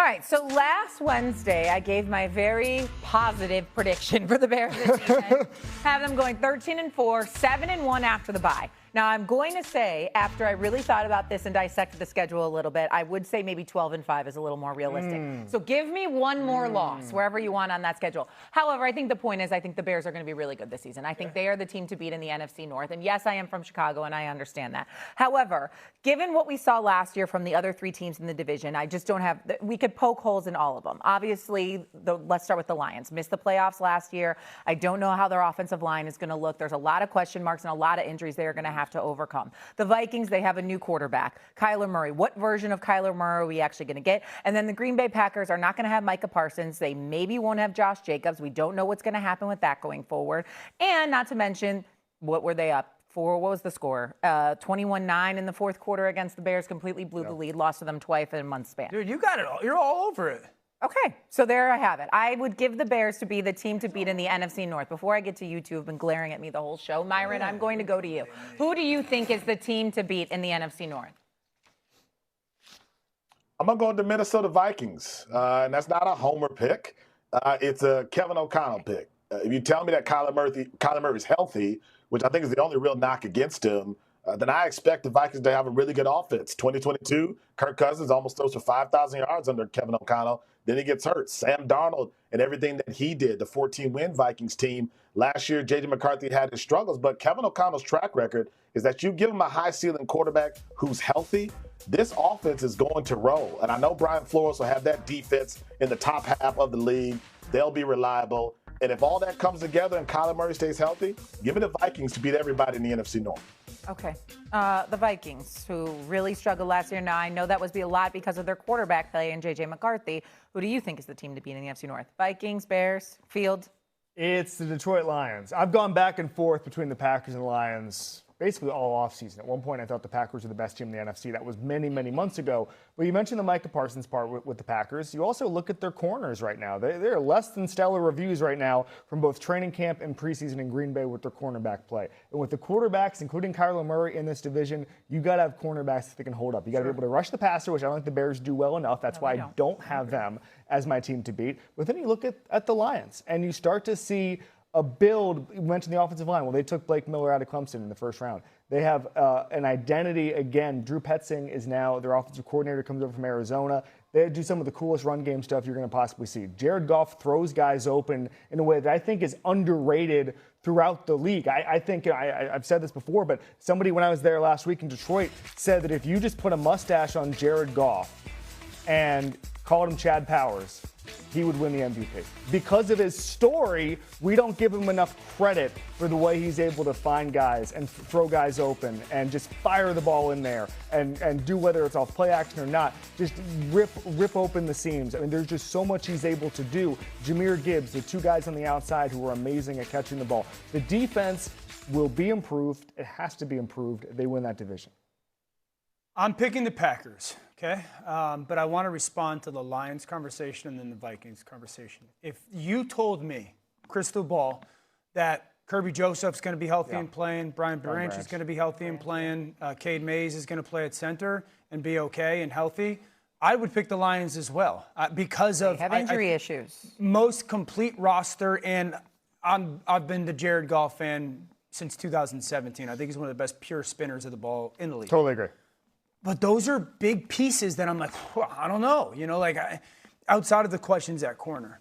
right, so last Wednesday, I gave my very positive prediction for the Bears this season. Have them going 13-4, 7-1 after the bye. Now, I'm going to say, after I really thought about this and dissected the schedule a little bit, I would say maybe 12-5 is a little more realistic. So give me one more loss, wherever you want on that schedule. However, I think the point is I think the Bears are going to be really good this season. I think they are the team to beat in the NFC North. And yes, I am from Chicago, and I understand that. However, given what we saw last year from the other three teams in the division, I just don't have – we could poke holes in all of them. Obviously, let's start with the Lions. Missed the playoffs last year. I don't know how their offensive line is going to look. There's a lot of question marks and a lot of injuries they are going to have to overcome. The Vikings, they have a new quarterback, Kyler Murray. What version of Kyler Murray are we actually going to get? And then the Green Bay Packers are not going to have Micah Parsons. They maybe won't have Josh Jacobs. We don't know what's going to happen with that going forward. And not to mention, what were they up for? What was the score? 21-9 in the fourth quarter against the Bears. Completely blew the lead. Lost to them twice in a month span. Dude, you got it all. You're all over it. Okay, so there I have it. I would give the Bears to be the team to beat in the NFC North. Before I get to you two, who've been glaring at me the whole show. Myron, I'm going to go to you. Who do you think is the team to beat in the NFC North? I'm going to go with the Minnesota Vikings, and that's not a homer pick. It's a Kevin O'Connell pick. If you tell me that Kyler Murray's healthy, which I think is the only real knock against him, then I expect the Vikings to have a really good offense. 2022, Kirk Cousins almost throws for 5,000 yards under Kevin O'Connell. Then he gets hurt. Sam Darnold and everything that he did, the 14-win Vikings team. Last year, J.J. McCarthy had his struggles, but Kevin O'Connell's track record is that you give him a high-ceiling quarterback who's healthy, this offense is going to roll. And I know Brian Flores will have that defense in the top half of the league. They'll be reliable. And if all that comes together and Kyler Murray stays healthy, give me the Vikings to beat everybody in the NFC North. Okay. The Vikings, who really struggled last year. Now, I know that was a lot because of their quarterback play and J.J. McCarthy. Who do you think is the team to beat in the NFC North? Vikings, Bears, Field? It's the Detroit Lions. I've gone back and forth between the Packers and the Lions basically all offseason. At one point, I thought the Packers were the best team in the NFC. That was many, many months ago. But you mentioned the Micah Parsons part with the Packers. You also look at their corners right now. They're less than stellar reviews right now from both training camp and preseason in Green Bay with their cornerback play. And with the quarterbacks, including Kyler Murray in this division, you got to have cornerbacks that can hold up. You got to be able to rush the passer, which I don't think the Bears do well enough. That's why I don't have them as my team to beat. But then you look at the Lions, and you start to see a build. You mentioned the offensive line. Well, they took Blake Miller out of Clemson in the first round. They have an identity again. Drew Petzing is now their offensive coordinator, comes over from Arizona. They do some of the coolest run game stuff you're going to possibly see. Jared Goff throws guys open in a way that I think is underrated throughout the league. I think I've said this before, but somebody when I was there last week in Detroit said that if you just put a mustache on Jared Goff and called him Chad Powers, he would win the MVP. Because of his story, we don't give him enough credit for the way he's able to find guys and throw guys open and just fire the ball in there and do whether it's off play action or not, just rip open the seams. I mean, there's just so much he's able to do. Jahmyr Gibbs, the two guys on the outside who are amazing at catching the ball. The defense will be improved. It has to be improved. They win that division. I'm picking the Packers, okay? But I want to respond to the Lions conversation and then the Vikings conversation. If you told me, crystal ball, that Kirby Joseph's going to be healthy and playing, Brian Branch is going to be healthy and playing, Cade Mays is going to play at center and be okay and healthy, I would pick the Lions as well because of have injury issues. Most complete roster, and I've been the Jared Goff fan since 2017. I think he's one of the best pure spinners of the ball in the league. Totally agree. But those are big pieces that I'm like, I don't know, outside of the questions at corner.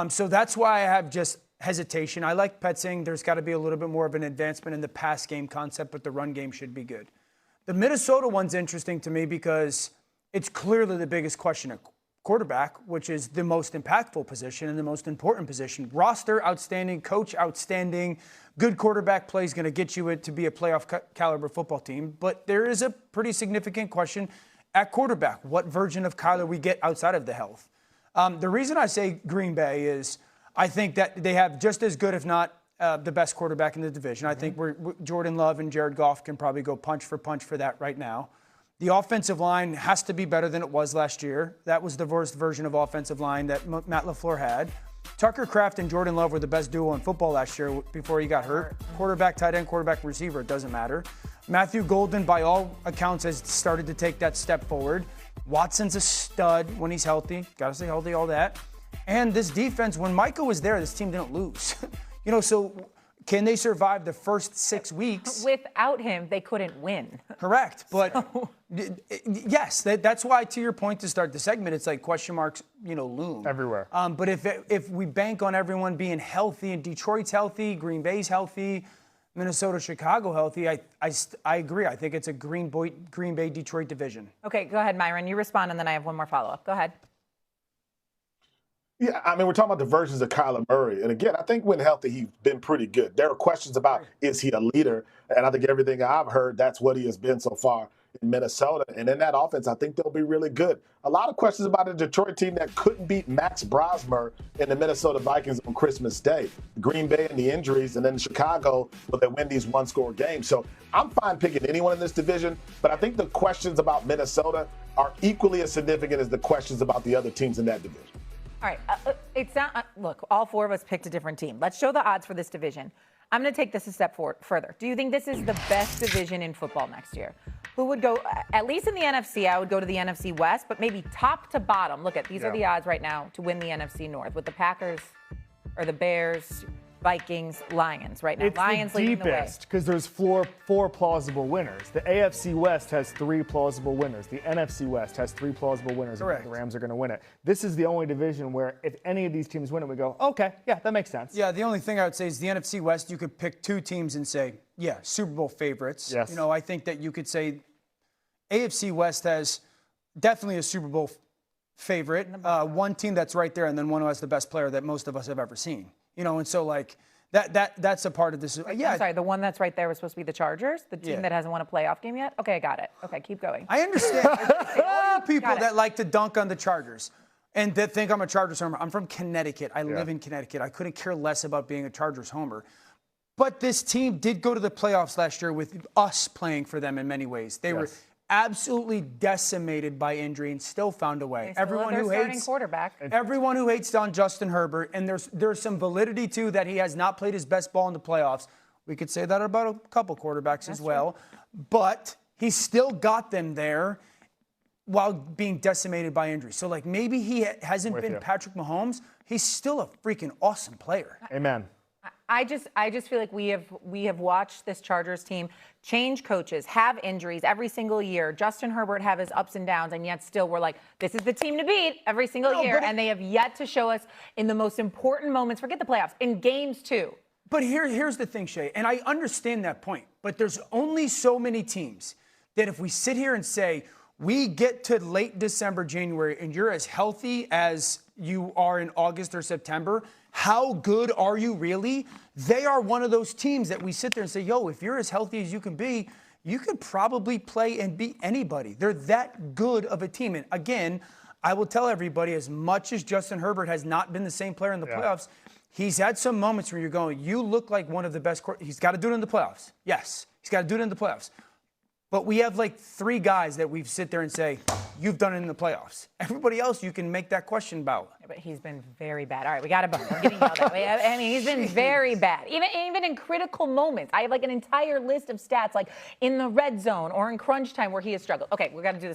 So that's why I have just hesitation. I like Petzing. There's got to be a little bit more of an advancement in the pass game concept, but the run game should be good. The Minnesota one's interesting to me because it's clearly the biggest question at quarterback, which is the most impactful position and the most important position. Roster, outstanding. Coach, outstanding. Good quarterback play is going to get you to be a playoff caliber football team. But there is a pretty significant question at quarterback. What version of Kyler we get outside of the health? The reason I say Green Bay is I think that they have just as good, if not the best quarterback in the division. I think Jordan Love and Jared Goff can probably go punch for that right now. The offensive line has to be better than it was last year. That was the worst version of offensive line that Matt LaFleur had. Tucker Kraft and Jordan Love were the best duo in football last year before he got hurt. Quarterback, tight end, quarterback, receiver, it doesn't matter. Matthew Golden, by all accounts, has started to take that step forward. Watson's a stud when he's healthy. Got to stay healthy, all that. And this defense, when Micah was there, this team didn't lose. So can they survive the first 6 weeks? Without him, they couldn't win. Correct. But yes, that's why, to your point to start the segment, it's like question marks, loom. Everywhere. But if we bank on everyone being healthy, and Detroit's healthy, Green Bay's healthy, Minnesota, Chicago healthy, I agree. I think it's a Green Bay, Detroit division. Okay, go ahead, Myron. You respond, and then I have one more follow-up. Go ahead. Yeah, I mean, we're talking about the versions of Kyler Murray. And again, I think when healthy, he's been pretty good. There are questions about, is he a leader? And I think everything I've heard, that's what he has been so far in Minnesota. And in that offense, I think they'll be really good. A lot of questions about a Detroit team that couldn't beat Max Brosmer and the Minnesota Vikings on Christmas Day. Green Bay and the injuries, and then Chicago, will they win these one-score games? So I'm fine picking anyone in this division, but I think the questions about Minnesota are equally as significant as the questions about the other teams in that division. All right. Look, all four of us picked a different team. Let's show the odds for this division. I'm going to take this a step further. Do you think this is the best division in football next year? Who would go, at least in the NFC, I would go to the NFC West, but maybe top to bottom. Look at, these are the odds right now to win the NFC North with the Packers or the Bears, Vikings, Lions right now. It's Lions the leading the way. deepest because there's four plausible winners. The AFC West has 3 plausible winners. The NFC West has 3 plausible winners. Correct. And the Rams are going to win it. This is the only division where if any of these teams win it, we go, okay, yeah, that makes sense. Yeah, the only thing I would say is the NFC West, you could pick 2 teams and say, yeah, Super Bowl favorites. Yes. I think that you could say AFC West has definitely a Super Bowl favorite. One team that's right there, and then one who has the best player that most of us have ever seen. And so like that's a part of this. Yeah. I'm sorry, the one that's right there was supposed to be the Chargers, the team that hasn't won a playoff game yet? Okay, I got it. Okay, keep going. I understand. All you people that like to dunk on the Chargers and that think I'm a Chargers homer. I'm from Connecticut. I live in Connecticut. I couldn't care less about being a Chargers homer. But this team did go to the playoffs last year with us playing for them in many ways. They were absolutely decimated by injury and still found a way. Everyone who hates on Justin Herbert, and there's some validity too that he has not played his best ball in the playoffs. We could say that about a couple quarterbacks as well, but he still got them there while being decimated by injury. So like maybe he hasn't been Patrick Mahomes. He's still a freaking awesome player. Amen. I just feel like we have watched this Chargers team change coaches, have injuries every single year. Justin Herbert have his ups and downs, and yet still we're like, this is the team to beat every single year. And they have yet to show us in the most important moments, forget the playoffs, in games too. But here's the thing, Shay, and I understand that point, but there's only so many teams that if we sit here and say, we get to late December, January, and you're as healthy as you are in August or September, how good are you really? They are one of those teams that we sit there and say, yo, if you're as healthy as you can be, you could probably play and beat anybody. They're that good of a team. And again, I will tell everybody, as much as Justin Herbert has not been the same player in the playoffs, he's had some moments where you're going, you look like one of the best. He's got to do it in the playoffs. Yes, he's got to do it in the playoffs. But we have like 3 guys that we sit there and say, you've done it in the playoffs. Everybody else, you can make that question about. Yeah, but he's been very bad. All right, we got to bump. I'm getting yelled at. I mean, he's been very bad. Even in critical moments. I have like an entire list of stats, like in the red zone or in crunch time where he has struggled. Okay, we got to do this.